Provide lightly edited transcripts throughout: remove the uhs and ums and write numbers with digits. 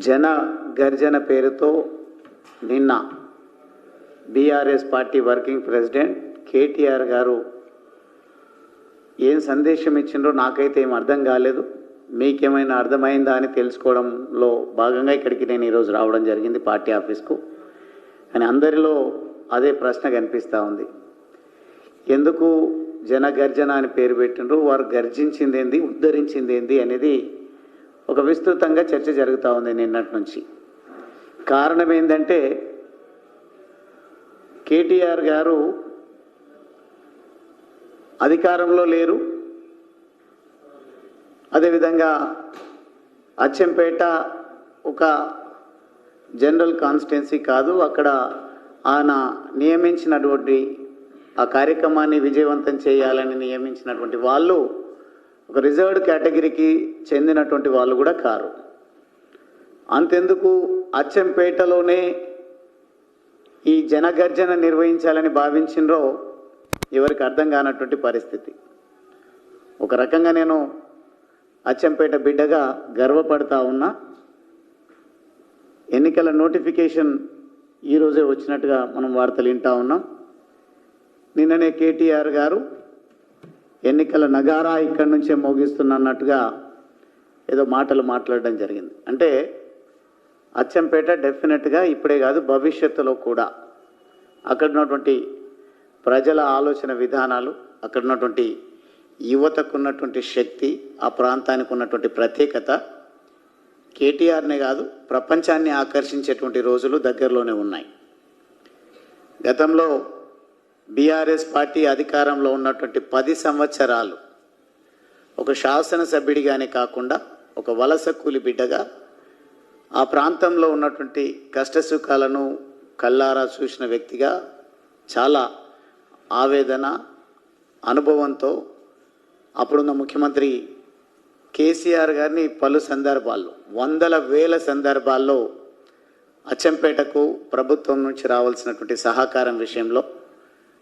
జన గర్జన పేరుతో నిన్న BRS party working president KTR గారు ఏం సందేశం ఇచ్చిండ్రో నాకైతే ఏం అర్థం కాలేదు. మీకేమైనా అర్థమైందా అని తెలుసుకోవడంలో భాగంగా ఇక్కడికి నేను ఈరోజు రావడం జరిగింది పార్టీ ఆఫీస్కు. కానీ అందరిలో అదే ప్రశ్న కనిపిస్తూ ఉంది. ఎందుకు జనగర్జన అని పేరు పెట్టిండ్రు, వారు గర్జించింది ఏంది, ఉద్ధరించింది ఏంది అనేది ఒక విస్తృతంగా చర్చ జరుగుతూ ఉంది నిన్నటి నుంచి. కారణం ఏంటంటే కేటీఆర్ గారు అధికారంలో లేరు, అదేవిధంగా అచ్చంపేట ఒక జనరల్ కాన్స్టిట్యున్సీ కాదు, అక్కడ ఆయన నియమించినటువంటి ఆ కార్యక్రమాన్ని విజయవంతం చేయాలని నియమించినటువంటి వాళ్ళు ఒక రిజర్వ్డ్ కేటగిరీకి చెందినటువంటి వాళ్ళు కూడా కారు. అంతెందుకు అచ్చంపేటలోనే ఈ జనగర్జన నిర్వహించాలని భావించినరో ఎవరికి అర్థం కానటువంటి పరిస్థితి. ఒక రకంగా నేను అచ్చంపేట బిడ్డగా గర్వపడతా ఉన్నా. ఎన్నికల నోటిఫికేషన్ ఈరోజే వచ్చినట్టుగా మనం వార్తలు వింటా ఉన్నాం. నిన్ననే కేటీఆర్ గారు ఎన్నికల నగారా ఇక్కడి నుంచే మోగిస్తున్నట్టుగా ఏదో మాటలు మాట్లాడడం జరిగింది. అంటే అచ్చంపేట డెఫినెట్గా ఇప్పుడే కాదు భవిష్యత్తులో కూడా అక్కడ ఉన్నటువంటి ప్రజల ఆలోచన విధానాలు, అక్కడ ఉన్నటువంటి యువతకు ఉన్నటువంటి శక్తి, ఆ ప్రాంతానికి ఉన్నటువంటి ప్రత్యేకత కేటీఆర్నే కాదు ప్రపంచాన్ని ఆకర్షించేటువంటి రోజులు దగ్గరలోనే ఉన్నాయి. గతంలో బీఆర్ఎస్ పార్టీ అధికారంలో ఉన్నటువంటి 10 సంవత్సరాలు ఒక శాసనసభ్యుడిగానే కాకుండా ఒక వలస కూలి బిడ్డగా ఆ ప్రాంతంలో ఉన్నటువంటి కష్టసుఖాలను కళ్ళారా చూసిన వ్యక్తిగా చాలా ఆవేదన అనుభవంతో అప్పుడున్న ముఖ్యమంత్రి కేసీఆర్ గారిని పలు సందర్భాల్లో, వందల వేల సందర్భాల్లో అచ్చంపేటకు ప్రభుత్వం నుంచి రావాల్సినటువంటి సహకారం విషయంలో,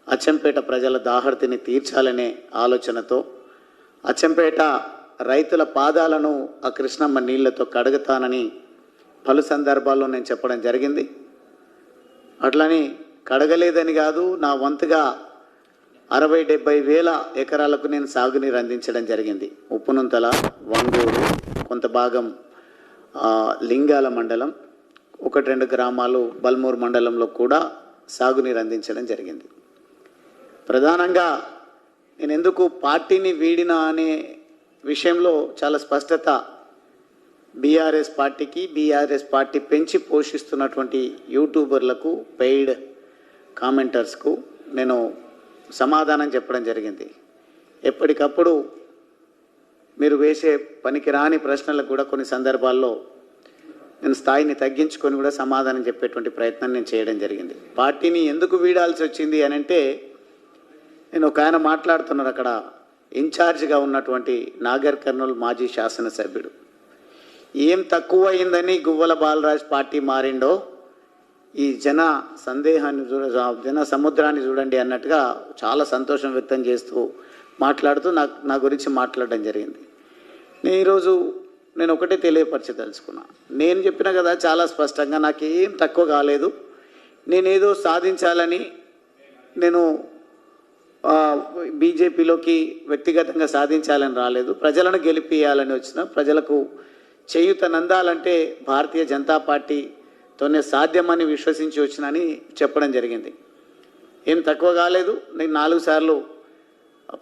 అచ్చంపేట ప్రజల దాహర్తిని తీర్చాలనే ఆలోచనతో, అచ్చంపేట రైతుల పాదాలను ఆ కృష్ణమ్మ నీళ్లతో కడుగుతానని పలు సందర్భాల్లో నేను చెప్పడం జరిగింది. అట్లని కడగలేదని కాదు, నా వంతుగా 60-70 వేల ఎకరాలకు నేను సాగునీరు అందించడం జరిగింది. ఉప్పునుంతల, వంగూరు, కొంత భాగం లింగాల మండలం, 1-2 గ్రామాలు బల్మూరు మండలంలో కూడా సాగునీరు అందించడం జరిగింది. ప్రధానంగా నేను ఎందుకు పార్టీని వీడినా అనే విషయంలో చాలా స్పష్టత బీఆర్ఎస్ పార్టీకి, బీఆర్ఎస్ పార్టీ పెంచి పోషిస్తున్నటువంటి యూట్యూబర్లకు, పెయిడ్ కామెంటర్స్కు నేను సమాధానం చెప్పడం జరిగింది. ఎప్పటికప్పుడు మీరు వేసే పనికిరాని ప్రశ్నలకు కూడా కొన్ని సందర్భాల్లో నేను స్థాయిని తగ్గించుకొని కూడా సమాధానం చెప్పేటువంటి ప్రయత్నం నేను చేయడం జరిగింది. పార్టీని ఎందుకు వీడాల్సి వచ్చింది అని అంటే, నేను ఒక ఆయన మాట్లాడుతున్నారు అక్కడ ఇన్ఛార్జిగా ఉన్నటువంటి నాగర్ కర్నూల్ మాజీ శాసనసభ్యుడు. ఏం తక్కువ అయిందని గువ్వల బాలరాజ్ పార్టీ మారిండో, ఈ జన సందేహాన్ని జన సముద్రాన్ని చూడండి అన్నట్టుగా చాలా సంతోషం వ్యక్తం చేస్తూ మాట్లాడుతూ నా గురించి మాట్లాడడం జరిగింది. ఈరోజు నేను ఒకటే తెలియపరచదలుచుకున్నా. నేను చెప్పిన కదా చాలా స్పష్టంగా, నాకేం తక్కువ కాలేదు, నేనేదో సాధించాలని, నేను బీజేపీలోకి వ్యక్తిగతంగా సాధించాలని రాలేదు, ప్రజలను గెలిపియాలని వచ్చిన, ప్రజలకు చేయూతనందాలంటే భారతీయ జనతా పార్టీతోనే సాధ్యమని విశ్వసించి వచ్చినని చెప్పడం జరిగింది. ఏం తక్కువ కాలేదు. నేను 4 సార్లు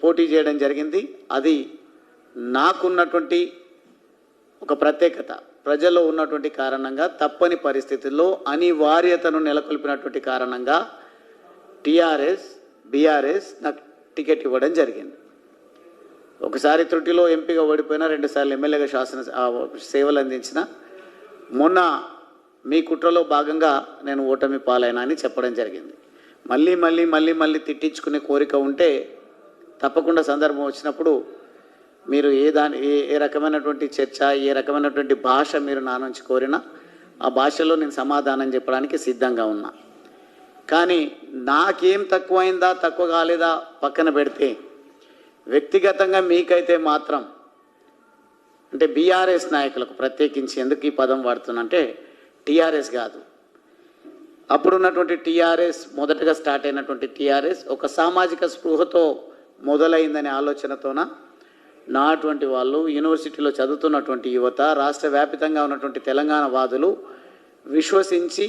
పోటీ చేయడం జరిగింది. అది నాకున్నటువంటి ఒక ప్రత్యేకత, ప్రజల్లో ఉన్నటువంటి కారణంగా, తప్పని పరిస్థితుల్లో అనివార్యతను నెలకొల్పినటువంటి కారణంగా టీఆర్ఎస్, బీఆర్ఎస్ నాకు టికెట్ ఇవ్వడం జరిగింది. ఒకసారి త్రుటిలో ఎంపీగా ఓడిపోయినా, 2 సార్లు ఎమ్మెల్యేగా సేవలు అందించిన, మొన్న మీ కుట్రలో భాగంగా నేను ఓటమి పాలైనా అని చెప్పడం జరిగింది. మళ్ళీ తిట్టించుకునే కోరిక ఉంటే తప్పకుండా సందర్భం వచ్చినప్పుడు మీరు ఏ రకమైనటువంటి చర్చ, ఏ రకమైనటువంటి భాష మీరు నా నుంచి కోరినా ఆ భాషలో నేను సమాధానం చెప్పడానికి సిద్ధంగా ఉన్నా. కానీ నాకేం తక్కువైందా, తక్కువ కాలేదా పక్కన పెడితే, వ్యక్తిగతంగా మీకైతే మాత్రం అంటే బీఆర్ఎస్ నాయకులకు ప్రత్యేకించి ఎందుకు ఈ పదం వాడుతున్నా అంటే టీఆర్ఎస్ కాదు, అప్పుడున్నటువంటి టీఆర్ఎస్, మొదటగా స్టార్ట్ అయినటువంటి టీఆర్ఎస్ ఒక సామాజిక స్పృహతో మొదలైందనే ఆలోచనతోన నాటువంటి వాళ్ళు, యూనివర్సిటీలో చదువుతున్నటువంటి యువత, రాష్ట్ర వ్యాపితంగా ఉన్నటువంటి తెలంగాణ వాదులు విశ్వసించి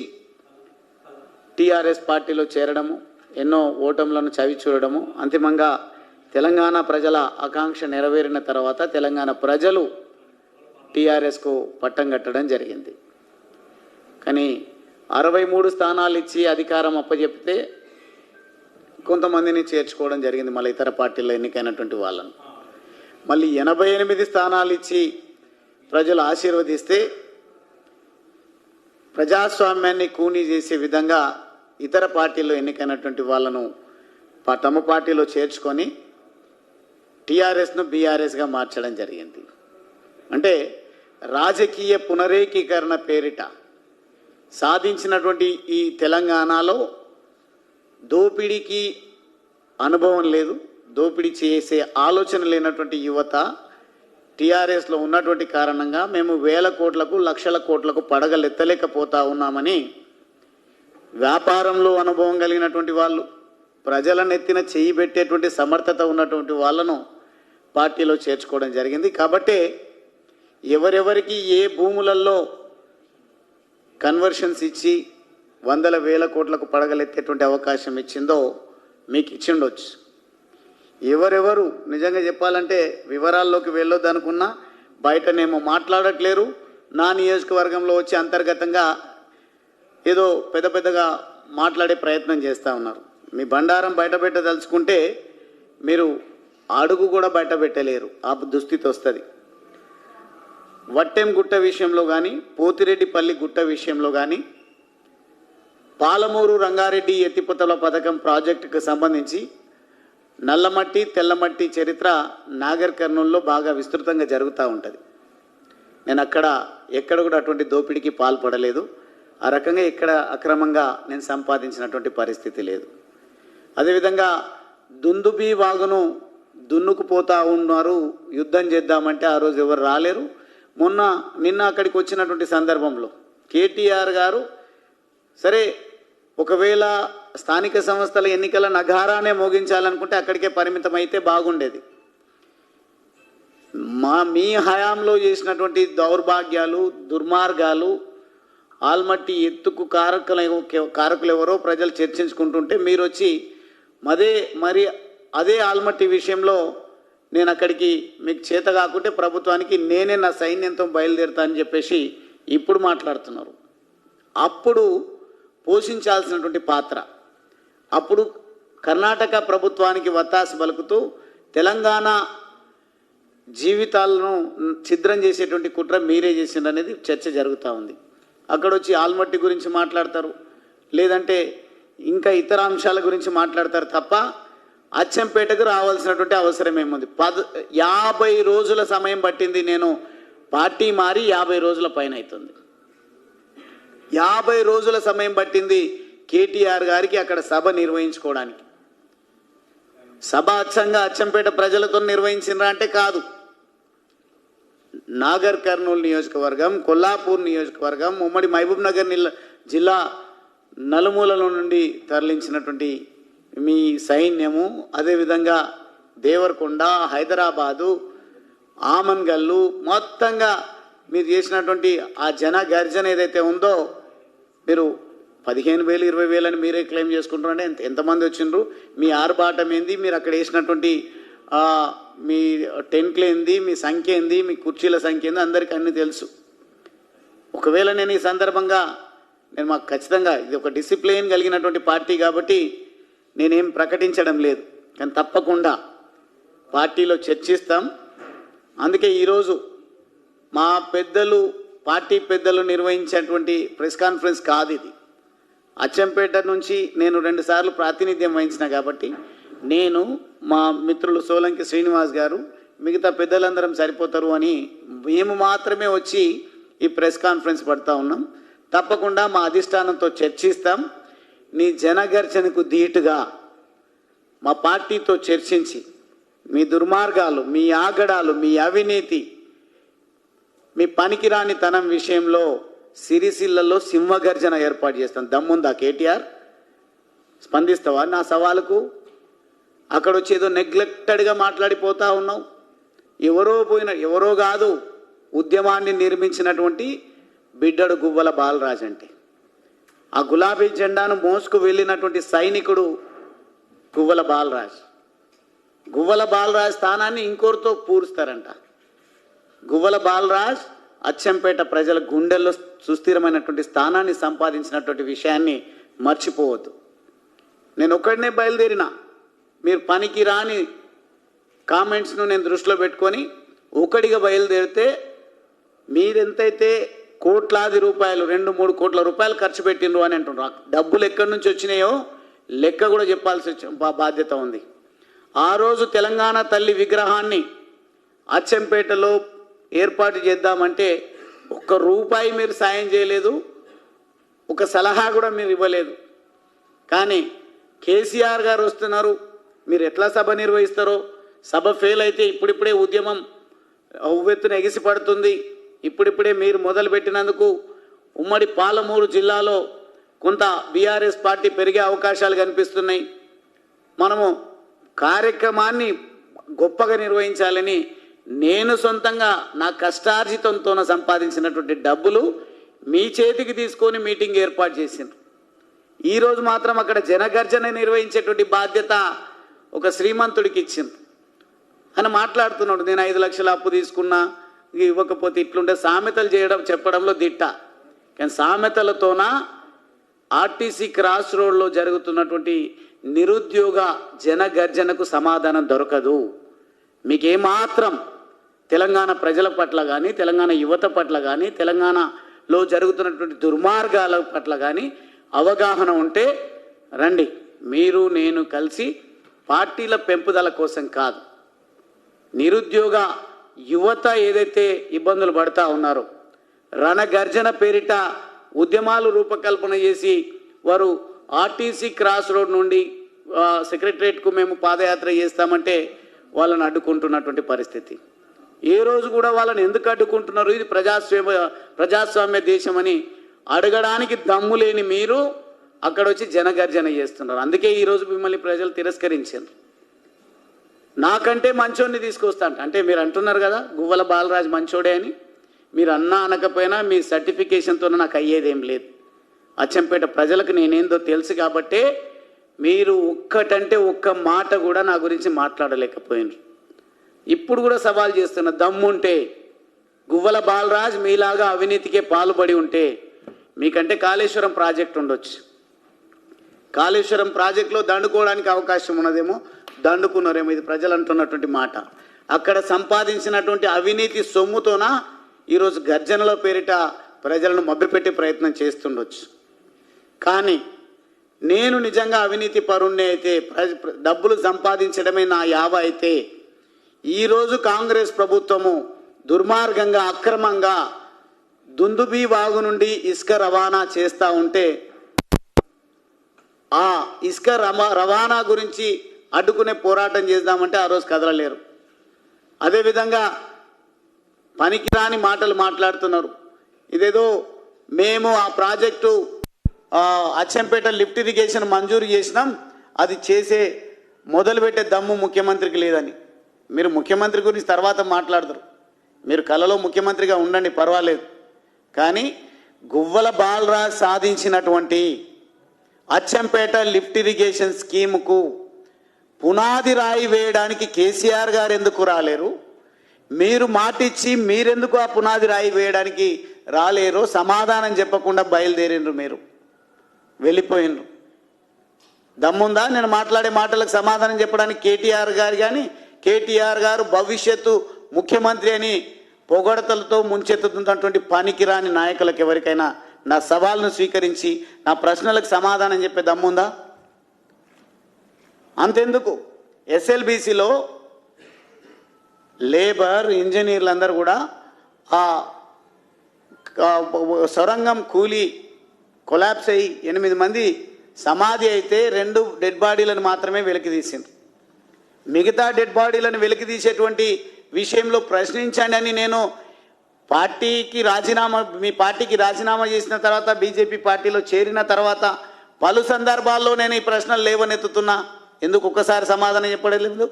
టీఆర్ఎస్ పార్టీలో చేరడము, ఎన్నో ఓటములను చవి చూడడము, అంతిమంగా తెలంగాణ ప్రజల ఆకాంక్ష నెరవేరిన తర్వాత తెలంగాణ ప్రజలు టీఆర్ఎస్కు పట్టం కట్టడం జరిగింది. కానీ 63 స్థానాలు ఇచ్చి అధికారం అప్పచెప్తే కొంతమందిని చేర్చుకోవడం జరిగింది, మళ్ళీ ఇతర పార్టీల్లో ఎన్నికైనటువంటి వాళ్ళను. మళ్ళీ 88 స్థానాలు ఇచ్చి ప్రజలు ఆశీర్వదిస్తే ప్రజాస్వామ్యాన్ని కూనీ చేసే విధంగా ఇతర పార్టీల్లో ఎన్నికైనటువంటి వాళ్ళను తమ పార్టీలో చేర్చుకొని టీఆర్ఎస్ను బీఆర్ఎస్గా మార్చడం జరిగింది. అంటే రాజకీయ పునరేకీకరణ పేరిట సాధించినటువంటి ఈ తెలంగాణలో దోపిడీకి అనుభవం లేదు, దోపిడీ చేసే ఆలోచన లేనటువంటి యువత టీఆర్ఎస్లో ఉన్నటువంటి కారణంగా మేము వేల కోట్లకు లక్షల కోట్లకు పడగలెత్తలేకపోతా ఉన్నామని వ్యాపారంలో అనుభవం కలిగినటువంటి వాళ్ళు, ప్రజలను ఎత్తిన చేయి పెట్టేటువంటి సమర్థత ఉన్నటువంటి వాళ్ళను పార్టీలో చేర్చుకోవడం జరిగింది. కాబట్టే ఎవరెవరికి ఏ భూములలో కన్వర్షన్స్ ఇచ్చి వందల వేల కోట్లకు పడగలెత్తేటువంటి అవకాశం ఇచ్చిందో మీకు ఇచ్చిండొచ్చు. ఎవరెవరు నిజంగా చెప్పాలంటే వివరాల్లోకి వెళ్ళొద్దు అనుకున్నా బయటనేమో మాట్లాడట్లేరు, నా నియోజకవర్గంలో వచ్చి అంతర్గతంగా ఏదో పెద్ద పెద్దగా మాట్లాడే ప్రయత్నం చేస్తూ ఉన్నారు. మీ బండారం బయట పెట్టదలుచుకుంటే మీరు అడుగు కూడా బయట పెట్టలేరు, ఆ దుస్థితి వస్తుంది. వట్టెం గుట్ట విషయంలో కానీ, పోతిరెడ్డిపల్లి గుట్ట విషయంలో కానీ, పాలమూరు రంగారెడ్డి ఎత్తిపోతల పథకం ప్రాజెక్టుకు సంబంధించి నల్లమట్టి తెల్లమట్టి చరిత్ర నాగర్ కర్నూల్లో బాగా విస్తృతంగా జరుగుతూ ఉంటుంది. నేను ఎక్కడ కూడా అటువంటి దోపిడీకి పాల్పడలేదు, ఆ రకంగా ఇక్కడ అక్రమంగా నేను సంపాదించినటువంటి పరిస్థితి లేదు. అదేవిధంగా దుందుబీ వాగును దున్నుకుపోతూ ఉన్నారు, యుద్ధం చేద్దామంటే ఆ రోజు ఎవరు రాలేరు. నిన్న అక్కడికి వచ్చినటువంటి సందర్భంలో కేటీఆర్ గారు సరే ఒకవేళ స్థానిక సంస్థల ఎన్నికల నగారానే మోగించాలనుకుంటే అక్కడికే పరిమితం అయితే బాగుండేది. మీ హయాంలో చేసినటువంటి దౌర్భాగ్యాలు, దుర్మార్గాలు, ఆల్మట్టి ఎత్తుకు కారకులు ఎవరో ప్రజలు చర్చించుకుంటుంటే మీరు వచ్చి అదే ఆల్మట్టి విషయంలో నేను అక్కడికి మీకు చేత కాకుంటే ప్రభుత్వానికి నేనే నా సైన్యంతో బయలుదేరుతా అని చెప్పేసి ఇప్పుడు మాట్లాడుతున్నారు. అప్పుడు పోషించాల్సినటువంటి పాత్ర, అప్పుడు కర్ణాటక ప్రభుత్వానికి వత్తాసు పలుకుతూ తెలంగాణ జీవితాలను ఛిద్రం చేసేటువంటి కుట్ర మీరే చేసిందనేది చర్చ జరుగుతూ ఉంది. అక్కడ వచ్చి ఆల్మట్టి గురించి మాట్లాడతారు, లేదంటే ఇంకా ఇతర అంశాల గురించి మాట్లాడతారు తప్ప అచ్చంపేటకు రావాల్సినటువంటి అవసరం ఏముంది? 50 రోజుల సమయం పట్టింది, నేను పార్టీ మారి 50 రోజుల పైన అవుతుంది. 50 రోజుల సమయం పట్టింది కేటీఆర్ గారికి అక్కడ సభ నిర్వహించుకోవడానికి. సభ అచ్చంపేట ప్రజలతో నిర్వహించినరా అంటే కాదు. నాగర్ కర్నూలు నియోజకవర్గం, కొల్లాపూర్ నియోజకవర్గం, ఉమ్మడి మహబూబ్ నగర్ జిల్లా నలుమూలల నుండి తరలించినటువంటి మీ సైన్యము, అదేవిధంగా దేవరకొండ, హైదరాబాదు, ఆమన్గల్లు, మొత్తంగా మీరు చేసినటువంటి ఆ జన గర్జన ఏదైతే ఉందో, మీరు 15,000 20,000 అని మీరే క్లెయిమ్ చేసుకుంటారంటే ఎంతమంది వచ్చిండ్రు, మీ ఆర్భాటం ఏంది, మీరు అక్కడ వేసినటువంటి మీ టెంట్లు ఏంది, మీ సంఖ్య ఏంది, మీ కుర్చీల సంఖ్య ఏంది, అందరికీ అన్నీ తెలుసు. ఒకవేళ నేను ఈ సందర్భంగా మాకు ఖచ్చితంగా ఇది ఒక డిసిప్లిన్ కలిగినటువంటి పార్టీ కాబట్టి నేనేం ప్రకటించడం లేదు, కానీ తప్పకుండా పార్టీలో చర్చిస్తాం. అందుకే ఈరోజు మా పెద్దలు, పార్టీ పెద్దలు నిర్వహించేటువంటి ప్రెస్ కాన్ఫరెన్స్ కాదు ఇది. అచ్చంపేట నుంచి నేను 2 సార్లు ప్రాతినిధ్యం వహించిన కాబట్టి నేను, మా మిత్రులు సోలంకి శ్రీనివాస్ గారు, మిగతా పెద్దలందరం సరిపోతారు అని మేము మాత్రమే వచ్చి ఈ ప్రెస్ కాన్ఫరెన్స్ పడతా ఉన్నాం. తప్పకుండా మా అధిష్టానంతో చర్చిస్తాం. నీ జనగర్జనకు ధీటుగా మా పార్టీతో చర్చించి మీ దుర్మార్గాలు, మీ ఆగడాలు, మీ అవినీతి, మీ పనికిరాని తనం విషయంలో సిరిసిల్లలో సింహగర్జన ఏర్పాటు చేస్తాను. దమ్ముందా కేటీఆర్? స్పందిస్తావా నా సవాలుకు? అక్కడ వచ్చి ఏదో నెగ్లెక్టెడ్గా మాట్లాడిపోతా ఉన్నావు. ఎవరో కాదు, ఉద్యమాన్ని నిర్మించినటువంటి బిడ్డడు గువ్వల బాలరాజ్ అంటే. ఆ గులాబీ జెండాను మోసుకు వెళ్ళినటువంటి సైనికుడు గువ్వల బాలరాజ్. గువ్వల బాలరాజ్ స్థానాన్ని ఇంకోరితో పూరుస్తారంట. గువ్వల బాలరాజ్ అచ్చంపేట ప్రజల గుండెల్లో సుస్థిరమైనటువంటి స్థానాన్ని సంపాదించినటువంటి విషయాన్ని మర్చిపోవద్దు. నేను ఒక్కడనే బయలుదేరిన, మీరు పనికి రాని కామెంట్స్ను నేను దృష్టిలో పెట్టుకొని ఒకటిగా బయలుదేరితే మీరెంతైతే కోట్లాది రూపాయలు 2-3 కోట్ల రూపాయలు ఖర్చు పెట్టిండ్రు అని అంటున్నారు. డబ్బులు ఎక్కడి నుంచి వచ్చినాయో లెక్క కూడా చెప్పాల్సి బాధ్యత ఉంది. ఆ రోజు తెలంగాణ తల్లి విగ్రహాన్ని అచ్చంపేటలో ఏర్పాటు చేద్దామంటే ₹1 మీరు సాయం చేయలేదు, ఒక సలహా కూడా మీరు ఇవ్వలేదు. కానీ కేసీఆర్ గారు వస్తున్నారు, మీరు ఎట్లా సభ నిర్వహిస్తారో, సభ ఫెయిల్ అయితే ఇప్పుడిప్పుడే ఉద్యమం ఉవ్వెత్తున ఎగిసిపడుతుంది, ఇప్పుడిప్పుడే మీరు మొదలుపెట్టినందుకు ఉమ్మడి పాలమూరు జిల్లాలో కొంత బీఆర్ఎస్ పార్టీ పెరిగే అవకాశాలు కనిపిస్తున్నాయి, మనము కార్యక్రమాన్ని గొప్పగా నిర్వహించాలని నేను సొంతంగా నా కష్టార్జితంతో సంపాదించినటువంటి డబ్బులు మీ చేతికి తీసుకొని మీటింగ్ ఏర్పాటు చేసిండ్రు. ఈరోజు మాత్రం అక్కడ జనగర్జన నిర్వహించేటువంటి బాధ్యత ఒక శ్రీమంతుడికి ఇచ్చిండ్రు అని మాట్లాడుతున్నాడు. నేను 5 లక్షల అప్పు తీసుకున్నా, ఇవ్వకపోతే ఇట్లుంటే సామెతలు చెప్పడంలో దిట్ట. కానీ సామెతలతోన ఆర్టీసీ క్రాస్ రోడ్లో జరుగుతున్నటువంటి నిరుద్యోగ జనగర్జనకు సమాధానం దొరకదు. మీకేమాత్రం తెలంగాణ ప్రజల పట్ల కానీ, తెలంగాణ యువత పట్ల కానీ, తెలంగాణలో జరుగుతున్నటువంటి దుర్మార్గాల పట్ల కానీ అవగాహన ఉంటే రండి, మీరు నేను కలిసి పార్టీల పెంపుదల కోసం కాదు, నిరుద్యోగ యువత ఏదైతే ఇబ్బందులు పడతా ఉన్నారో, రణగర్జన పేరిట ఉద్యమాలు రూపకల్పన చేసి వారు ఆర్టీసీ క్రాస్ రోడ్ నుండి సెక్రటరేట్కు మేము పాదయాత్ర చేస్తామంటే వాళ్ళని అడ్డుకుంటున్నటువంటి పరిస్థితి. ఏ రోజు కూడా వాళ్ళని ఎందుకు అడ్డుకుంటున్నారు? ఇది ప్రజాస్వామ్య దేశం అని అడగడానికి దమ్ము లేని మీరు అక్కడ వచ్చి జనగర్జన చేస్తున్నారు. అందుకే ఈరోజు మిమ్మల్ని ప్రజలు తిరస్కరించారు. నాకంటే మంచోడిని తీసుకొస్తా అంటే మీరు అంటున్నారు కదా గువ్వల బాలరాజ్ మంచోడే అని. మీరు అన్నా అనకపోయినా మీ సర్టిఫికేషన్తో నాకు అయ్యేదేం లేదు. అచ్చంపేట ప్రజలకు నేనేందో తెలుసు కాబట్టే మీరు ఒక్కటంటే ఒక్క మాట కూడా నా గురించి మాట్లాడలేకపోయినారు. ఇప్పుడు కూడా సవాల్ చేస్తున్న, దమ్ముంటే గువ్వల బాలరాజ్ మీలాగా అవినీతికే పాల్పడి ఉంటే మీకంటే కాళేశ్వరం ప్రాజెక్ట్ ఉండొచ్చు. కాళేశ్వరం ప్రాజెక్టులో దండుకోవడానికి అవకాశం ఉన్నదేమో, దండుకున్నారేమో, ఇది ప్రజలు అంటున్నటువంటి మాట. అక్కడ సంపాదించినటువంటి అవినీతి సొమ్ముతోన ఈరోజు గర్జనల పేరిట ప్రజలను మభ్యపెట్టే ప్రయత్నం చేస్తుండొచ్చు. కానీ నేను నిజంగా అవినీతి పరుణ్ణి అయితే, డబ్బులు సంపాదించడమే నా యావ అయితే, ఈరోజు కాంగ్రెస్ ప్రభుత్వము దుర్మార్గంగా అక్రమంగా దుందుబీ వాగు నుండి ఇసుక రవాణా చేస్తూ ఉంటే ఆ ఇసుక రవాణా గురించి అడ్డుకునే పోరాటం చేద్దామంటే ఆ రోజు కదలలేరు. అదేవిధంగా పనికిరాని మాటలు మాట్లాడుతున్నారు. ఇదేదో మేము ఆ ప్రాజెక్టు అచ్చంపేట లిఫ్ట్ ఇరిగేషన్ మంజూరు చేసినాం, అది మొదలుపెట్టే దమ్ము ముఖ్యమంత్రికి లేదని. మీరు ముఖ్యమంత్రి గురించి తర్వాత మాట్లాడతారు, మీరు కలలో ముఖ్యమంత్రిగా ఉండండి పర్వాలేదు. కానీ గువ్వల బాలరాజ్ సాధించినటువంటి అచ్చంపేట లిఫ్ట్ ఇరిగేషన్ స్కీముకు పునాది రాయి వేయడానికి కేసీఆర్ గారు ఎందుకు రాలేరు? మీరు మాటిచ్చి మీరెందుకు ఆ పునాది రాయి వేయడానికి రాలేరు? సమాధానం చెప్పకుండా బయలుదేరిండ్రు, మీరు వెళ్ళిపోయినరు. దమ్ముందా నేను మాట్లాడే మాటలకు సమాధానం చెప్పడానికి? కేటీఆర్ గారు కానీ, కేటీఆర్ గారు భవిష్యత్తు ముఖ్యమంత్రి అని పొగడతలతో ముంచెత్తుతున్నటువంటి పనికిరాని నాయకులకు ఎవరికైనా నా సవాల్ను స్వీకరించి నా ప్రశ్నలకు సమాధానం చెప్పే దమ్ముందా? అంతెందుకు, ఎస్ఎల్బీసీలో లేబర్ ఇంజనీర్లందరూ కూడా ఆ సొరంగం కూలి కొలాప్స్ అయ్యి 8 మంది సమాధి అయితే 2 డెడ్ బాడీలను మాత్రమే వెలికి తీసింది. మిగతా డెడ్ బాడీలను వెలికి తీసేటువంటి విషయంలో ప్రశ్నించండి అని నేను పార్టీకి రాజీనామా, మీ పార్టీకి రాజీనామా చేసిన తర్వాత బీజేపీ పార్టీలో చేరిన తర్వాత పలు సందర్భాల్లో నేను ఈ ప్రశ్నలు లేవనెత్తుతున్నా, ఎందుకు ఒక్కసారి సమాధానం చెప్పడం లేదు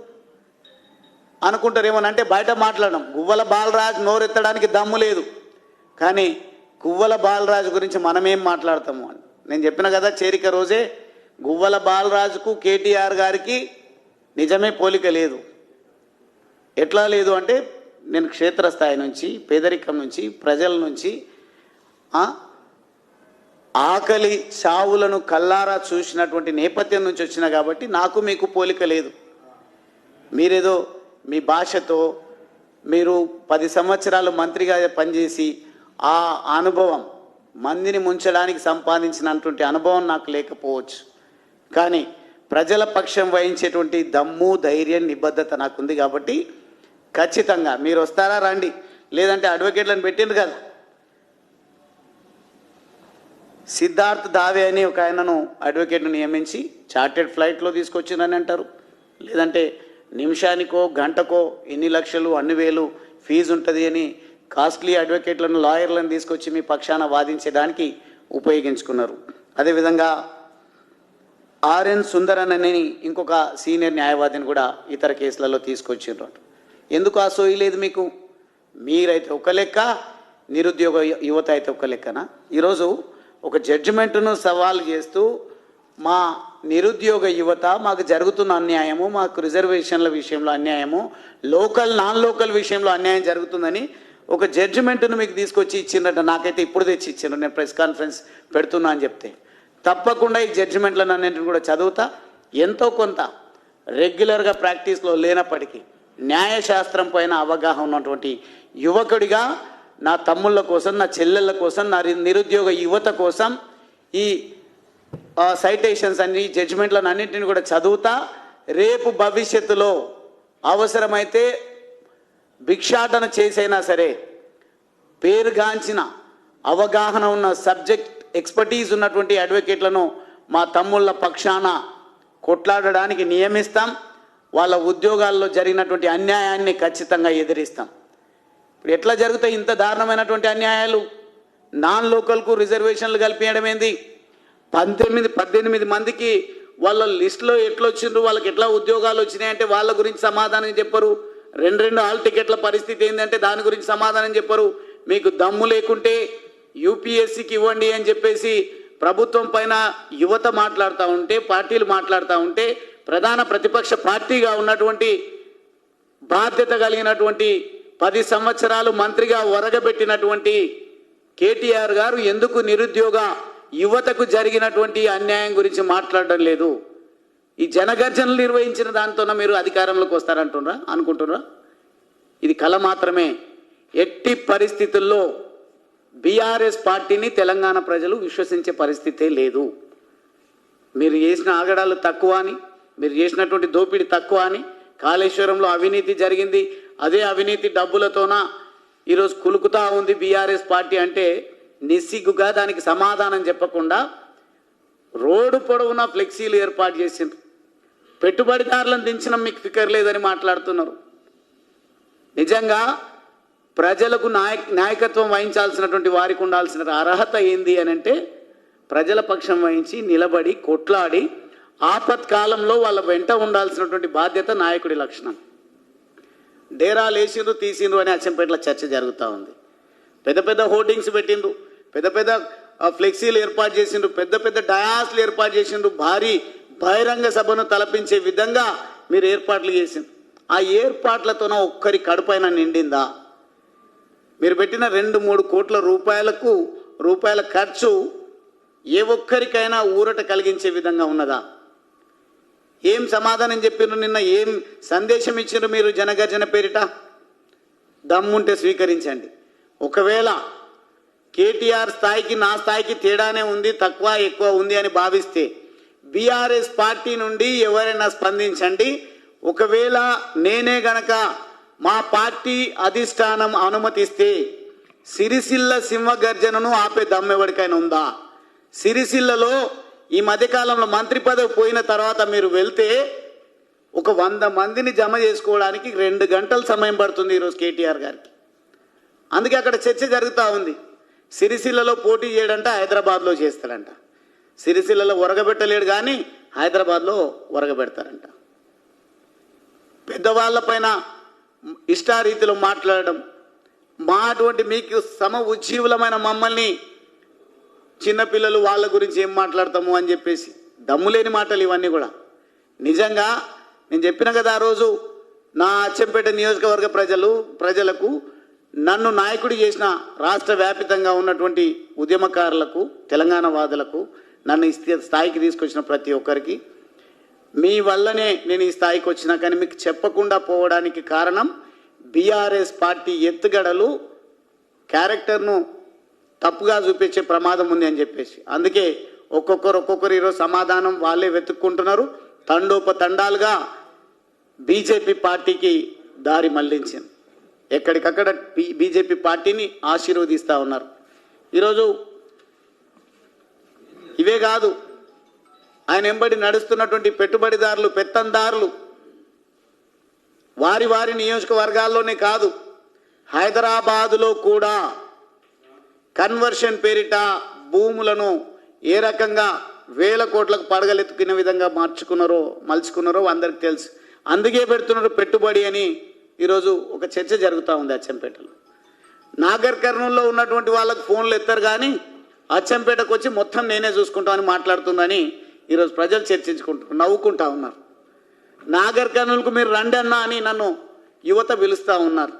అనుకుంటారేమోనంటే బయట మాట్లాడడం. గువ్వల బాలరాజు నోరెత్తడానికి దమ్ము లేదు, కానీ గువ్వల బాలరాజు గురించి మనమేం మాట్లాడతాము అని నేను చెప్పిన కదా. చేరిక రోజే గువ్వల బాలరాజుకు కేటీఆర్ గారికి నిజమే పోలిక లేదు. ఎట్లా లేదు అంటే, నేను క్షేత్రస్థాయి నుంచి, పేదరికం నుంచి, ప్రజల నుంచి ఆకలి చావులను కల్లారా చూసినటువంటి నేపథ్యం నుంచి వచ్చిన కాబట్టి నాకు మీకు పోలిక లేదు. మీరేదో మీ భాషతో మీరు 10 సంవత్సరాలు మంత్రిగా పనిచేసి ఆ అనుభవం, మందిని ముంచడానికి సంపాదించినటువంటి అనుభవం నాకు లేకపోవచ్చు, కానీ ప్రజల పక్షం వహించేటువంటి దమ్ము, ధైర్యం, నిబద్ధత నాకుంది. కాబట్టి ఖచ్చితంగా మీరు వస్తారా రండి, లేదంటే అడ్వకేట్లను పెట్టిండ్రు కదా. సిద్ధార్థ్ దావే అని ఒక ఆయనను అడ్వకేట్ను నియమించి చార్టెడ్ ఫ్లైట్లో తీసుకొచ్చిందని అంటారు, లేదంటే నిమిషానికో గంటకో ఎన్ని లక్షలు అన్ని వేలు ఫీజు ఉంటుంది అని కాస్ట్లీ అడ్వకేట్లను, లాయర్లను తీసుకొచ్చి మీ పక్షాన వాదించడానికి ఉపయోగించుకున్నారు. అదేవిధంగా ఆర్ఎన్ సుందరన్ అని ఇంకొక సీనియర్ న్యాయవాదిని కూడా ఇతర కేసులలో తీసుకొచ్చిండ్రు. ఎందుకు ఆ సోయి లేదు మీకు? మీరైతే ఒక లెక్క, నిరుద్యోగ యువత అయితే ఒక లెక్కనా? ఈరోజు ఒక జడ్జిమెంట్ను సవాల్ చేస్తూ మా నిరుద్యోగ యువత, మాకు జరుగుతున్న అన్యాయము, మాకు రిజర్వేషన్ల విషయంలో అన్యాయము, లోకల్ నాన్ లోకల్ విషయంలో అన్యాయం జరుగుతుందని ఒక జడ్జిమెంట్ను మీకు తీసుకొచ్చి ఇచ్చిండ్రట. నాకైతే ఇప్పుడు తెచ్చి ఇచ్చిండ్రు, నేను ప్రెస్ కాన్ఫరెన్స్ పెడుతున్నా అని చెప్తే. తప్పకుండా ఈ జడ్జిమెంట్లను అన్నింటిని కూడా చదువుతా. ఎంతో కొంత రెగ్యులర్గా ప్రాక్టీస్లో లేనప్పటికీ న్యాయశాస్త్రం పైన అవగాహన ఉన్నటువంటి యువకుడిగా నా తమ్ముళ్ళ కోసం, నా చెల్లెళ్ళ కోసం, నా నిరుద్యోగ యువత కోసం ఈ సైటేషన్స్ అన్ని, జడ్జిమెంట్లను అన్నింటిని కూడా చదువుతా. రేపు భవిష్యత్తులో అవసరమైతే భిక్షాటన చేసైనా సరే పేరుగాంచిన అవగాహన ఉన్న సబ్జెక్ట్ ఎక్స్పర్టీజ్ ఉన్నటువంటి అడ్వకేట్లను మా తమ్ముళ్ళ పక్షాన కొట్లాడడానికి నియమిస్తాం. వాళ్ళ ఉద్యోగాల్లో జరిగినటువంటి అన్యాయాన్ని ఖచ్చితంగా ఎదిరిస్తాం. ఇప్పుడు ఎట్లా జరుగుతాయి ఇంత దారుణమైనటువంటి అన్యాయాలు? నాన్ లోకల్కు రిజర్వేషన్లు కల్పించడం ఏంది? 18 మందికి వాళ్ళ లిస్టులో ఎట్లా వచ్చిండ్రు, వాళ్ళకి ఎట్లా ఉద్యోగాలు వచ్చినాయంటే వాళ్ళ గురించి సమాధానం చెప్పరు. 2 హాల్ టికెట్ల పరిస్థితి ఏంటంటే దాని గురించి సమాధానం చెప్పరు. మీకు దమ్ము లేకుంటే యూపీఎస్సీకి ఇవ్వండి అని చెప్పేసి ప్రభుత్వం పైన యువత మాట్లాడుతూ ఉంటే, పార్టీలు మాట్లాడుతూ ఉంటే, ప్రధాన ప్రతిపక్ష పార్టీగా ఉన్నటువంటి బాధ్యత కలిగినటువంటి 10 సంవత్సరాలు మంత్రిగా ఒరగబెట్టినటువంటి కేటీఆర్ గారు ఎందుకు నిరుద్యోగ యువతకు జరిగినటువంటి అన్యాయం గురించి మాట్లాడడం లేదు? ఈ జనగర్జనలు నిర్వహించిన దాంతోనే మీరు అధికారంలోకి వస్తారంటున్నారా అనుకుంటున్నారా? ఇది కళ మాత్రమే. ఎట్టి పరిస్థితుల్లో బీఆర్ఎస్ పార్టీని తెలంగాణ ప్రజలు విశ్వసించే పరిస్థితే లేదు. మీరు చేసిన ఆగడాలు తక్కువ అని, మీరు చేసినటువంటి దోపిడీ తక్కువ అని, కాళేశ్వరంలో అవినీతి జరిగింది, అదే అవినీతి డబ్బులతోన ఈరోజు కులుకుతా ఉంది బీఆర్ఎస్ పార్టీ అంటే నిస్సిగ్గుగా దానికి సమాధానం చెప్పకుండా రోడ్డు పొడవునా ఫ్లెక్సీలు ఏర్పాటు చేసిండ్రు. పెట్టుబడిదారులను దించడం మీకు ఫికర్ లేదని మాట్లాడుతున్నారు. నిజంగా ప్రజలకు నాయకత్వం వహించాల్సినటువంటి వారికి ఉండాల్సిన అర్హత ఏంది అని అంటే, ప్రజల పక్షం వహించి నిలబడి కొట్లాడి ఆపత్కాలంలో వాళ్ళ వెంట ఉండాల్సినటువంటి బాధ్యత నాయకుడి లక్షణం. డేరాలు వేసిండ్రు, తీసిండ్రు అని అచ్చంపేటలో చర్చ జరుగుతూ ఉంది. పెద్ద పెద్ద హోర్డింగ్స్ పెట్టిండ్రు, పెద్ద పెద్ద ఫ్లెక్సీలు ఏర్పాటు చేసిండ్రు, పెద్ద పెద్ద డయాస్లు ఏర్పాటు చేసిండ్రు, భారీ బహిరంగ సభను తలపించే విధంగా మీరు ఏర్పాట్లు చేసిండ్రు. ఆ ఏర్పాట్లతోన ఒక్కరి కడుపైన నిండిందా? మీరు పెట్టిన 2-3 కోట్ల రూపాయల ఖర్చు ఏ ఒక్కరికైనా ఊరట కలిగించే విధంగా ఉన్నదా? ఏం సమాధానం చెప్పినారు? నిన్న ఏం సందేశం ఇచ్చారు మీరు జనగర్జన పేరిట? దమ్ముంటే స్వీకరించండి. ఒకవేళ కేటీఆర్ స్థాయికి నా స్థాయికి తేడానే ఉంది, తక్కువ ఎక్కువ ఉంది అని భావిస్తే బీఆర్ఎస్ పార్టీ నుండి ఎవరైనా స్పందించండి. ఒకవేళ నేనే గనక మా పార్టీ అధిష్టానం అనుమతిస్తే సిరిసిల్ల సింహగర్జనను ఆపే దమ్మెవడికైనా ఉందా? సిరిసిల్లలో ఈ మధ్యకాలంలో మంత్రి పదవి పోయిన తర్వాత మీరు వెళ్తే ఒక 100 మందిని జమ చేసుకోవడానికి 2 గంటల సమయం పడుతుంది ఈరోజు కేటీఆర్ గారికి. అందుకే అక్కడ చర్చ జరుగుతూ ఉంది. సిరిసిల్లలో పోటీ చేయడంట, హైదరాబాద్లో చేస్తాడంట. సిరిసిల్లలో ఒరగబెట్టలేడు కానీ హైదరాబాద్లో ఒరగబెడతారంట. పెద్దవాళ్ళపైన ఇష్టారీతిలో మాట్లాడడం, మా అటువంటి మీకు సమ ఉజ్జీవులమైన మమ్మల్ని చిన్నపిల్లలు వాళ్ళ గురించి ఏం మాట్లాడతాము అని చెప్పేసి దమ్ములేని మాటలు ఇవన్నీ కూడా. నిజంగా నేను చెప్పిన కదా ఆ రోజు, నా అచ్చంపేట నియోజకవర్గ ప్రజలకు నన్ను నాయకుడి చేసిన రాష్ట్ర వ్యాపితంగా ఉన్నటువంటి ఉద్యమకారులకు, తెలంగాణ వాదులకు, నన్ను ఈ స్థాయికి తీసుకొచ్చిన ప్రతి ఒక్కరికి మీ వల్లనే నేను ఈ స్థాయికి వచ్చినా, కానీ మీకు చెప్పకుండా పోవడానికి కారణం బీఆర్ఎస్ పార్టీ ఎత్తుగడలు, క్యారెక్టర్ను తప్పుగా చూపించే ప్రమాదం ఉంది అని చెప్పేసి. అందుకే ఒక్కొక్కరు ఈరోజు సమాధానం వాళ్ళే వెతుక్కుంటున్నారు. తండోపతండాలుగా బీజేపీ పార్టీకి దారి మళ్లించింది. ఎక్కడికక్కడ బీజేపీ పార్టీని ఆశీర్వదిస్తూ ఉన్నారు. ఈరోజు ఇవే కాదు, ఆయన వెంబడి నడుస్తున్నటువంటి పెట్టుబడిదారులు, పెత్తందారులు వారి నియోజకవర్గాల్లోనే కాదు, హైదరాబాదులో కూడా కన్వర్షన్ పేరిట భూములను ఏ రకంగా వేల కోట్లకు పడగలెత్తుకునే విధంగా మలుచుకున్నారో అందరికి తెలుసు. అందుకే పెడుతున్నారు పెట్టుబడి అని ఈరోజు ఒక చర్చ జరుగుతూ ఉంది అచ్చంపేటలో. నాగర్ కర్నూలులో ఉన్నటువంటి వాళ్ళకు ఫోన్లు ఎత్తారు కానీ అచ్చంపేటకు వచ్చి మొత్తం నేనే చూసుకుంటామని మాట్లాడుతుందని ఈరోజు ప్రజలు చర్చించుకుంటున్నారు, నవ్వుకుంటా ఉన్నారు. నాగర్ కర్నూలుకు మీరు రండి అన్నా అని నన్ను యువత పిలుస్తూ ఉన్నారు.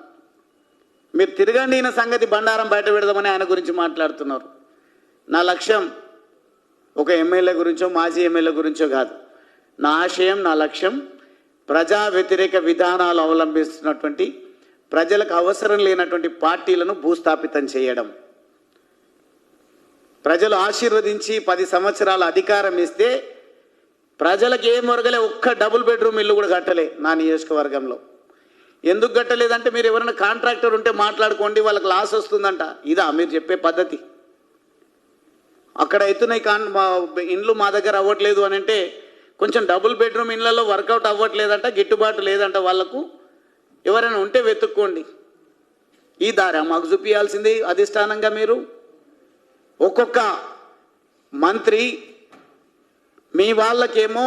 మీరు తిరగండి, ఈయన సంగతి బండారం బయట పెడదామని ఆయన గురించి మాట్లాడుతున్నారు. నా లక్ష్యం ఒక ఎమ్మెల్యే గురించో మాజీ ఎమ్మెల్యే గురించో కాదు. నా ఆశయం, నా లక్ష్యం ప్రజా వ్యతిరేక విధానాలు అవలంబిస్తున్నటువంటి, ప్రజలకు అవసరం లేనటువంటి పార్టీలను భూస్థాపితం చేయడం. ప్రజలు ఆశీర్వదించి 10 సంవత్సరాల అధికారం ఇస్తే ప్రజలకు ఏం ఒరగలే, ఒక్క డబుల్ బెడ్రూమ్ ఇల్లు కూడా కట్టలే నా నియోజకవర్గంలో. ఎందుకు కట్టలేదంటే మీరు ఎవరైనా కాంట్రాక్టర్ ఉంటే మాట్లాడుకోండి, వాళ్ళకి లాస్ వస్తుందంట. ఇదా మీరు చెప్పే పద్ధతి? అక్కడ అవుతున్నాయి ఇండ్లు మా దగ్గర అవ్వట్లేదు అని అంటే, కొంచెం డబుల్ బెడ్రూమ్ ఇళ్లలో వర్కౌట్ అవ్వట్లేదంట, గిట్టుబాటు లేదంట, వాళ్ళకు ఎవరైనా ఉంటే వెతుక్కోండి. ఈ దారా మాకు చూపించాల్సింది అధిష్టానంగా. మీరు ఒక్కొక్క మంత్రి మీ వాళ్ళకేమో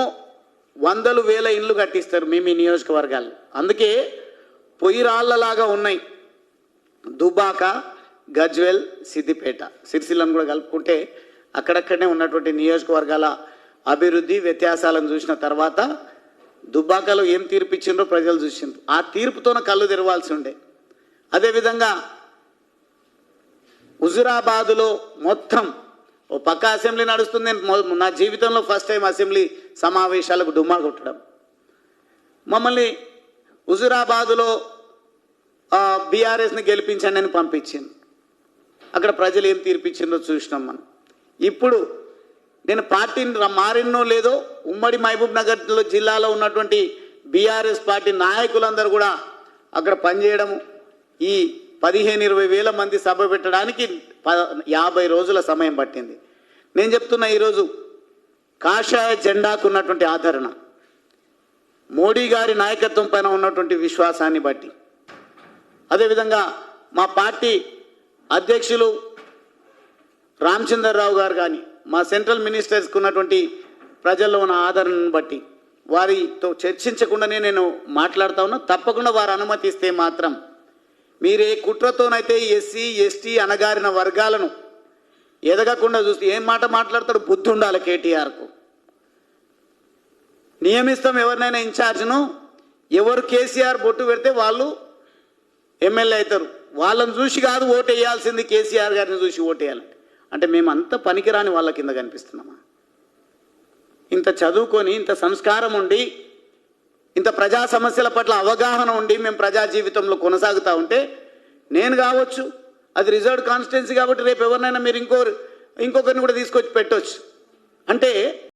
100,000 ఇండ్లు కట్టిస్తారు మీ నియోజకవర్గాలు. అందుకే పొయ్యి రాళ్లలాగా ఉన్నాయి దుబ్బాక, గజ్వెల్, సిద్దిపేట, సిరిసిల్లను కూడా కలుపుకుంటే అక్కడక్కడనే ఉన్నటువంటి నియోజకవర్గాల అభివృద్ధి వ్యత్యాసాలను చూసిన తర్వాత దుబ్బాకలో ఏం తీర్పు ఇచ్చిండ్రో ప్రజలు చూసిండ్రు. ఆ తీర్పుతోనే కళ్ళు తెరవాల్సి ఉండే. అదేవిధంగా హుజురాబాదులో మొత్తం ఓ పక్క అసెంబ్లీ నడుస్తుంది. నా జీవితంలో ఫస్ట్ టైం అసెంబ్లీ సమావేశాలకు డుమ్మా కొట్టడం. మమ్మల్ని హుజురాబాదులో బీఆర్ఎస్ని గెలిపించండి అని పంపించింది. అక్కడ ప్రజలు ఏం తీర్పిచ్చిందో చూసినాం మనం. ఇప్పుడు నేను పార్టీని మారినో లేదో, ఉమ్మడి మహబూబ్ నగర్ జిల్లాలో ఉన్నటువంటి బీఆర్ఎస్ పార్టీ నాయకులందరూ కూడా అక్కడ పనిచేయడము, ఈ 15-20 వేల మంది సభ పెట్టడానికి 50 రోజుల సమయం పట్టింది. నేను చెప్తున్నా, ఈరోజు కాషాయ జెండాకు ఉన్నటువంటి ఆదరణ, మోడీ గారి నాయకత్వం పైన ఉన్నటువంటి విశ్వాసాన్ని బట్టి, అదేవిధంగా మా పార్టీ అధ్యక్షులు రామచంద్రరావు గారు కానీ, మా సెంట్రల్ మినిస్టర్స్కి ఉన్నటువంటి ప్రజల్లో ఉన్న ఆదరణను బట్టి వారితో చర్చించకుండానే నేను మాట్లాడుతూ ఉన్నా. తప్పకుండా వారు అనుమతిస్తే మాత్రం మీరే కుట్రతోనైతే ఎస్సీ ఎస్టీ అణగారిన వర్గాలను ఎదగకుండా చూస్తే ఏం మాట మాట్లాడతాడు? బుద్ధి ఉండాలి కేటీఆర్కు. నియమిస్తాం ఎవరినైనా ఇన్ఛార్జ్ను, ఎవరు కేసీఆర్ బొట్టు పెడితే వాళ్ళు ఎమ్మెల్యే అవుతారు. వాళ్ళని చూసి కాదు ఓటు వేయాల్సింది, కేసీఆర్ గారిని చూసి ఓటు వేయాలంటే. అంటే మేమంతా పనికిరాని వాళ్ళ కింద కనిపిస్తున్నామా? ఇంత చదువుకొని, ఇంత సంస్కారం ఉండి, ఇంత ప్రజా సమస్యల పట్ల అవగాహన ఉండి మేము ప్రజా జీవితంలో కొనసాగుతూ ఉంటే, నేను కావచ్చు, అది రిజర్వ్డ్ కాన్స్టిట్యున్సీ కాబట్టి రేపు ఎవరినైనా మీరు ఇంకొకరిని కూడా తీసుకొచ్చి పెట్టవచ్చు. అంటే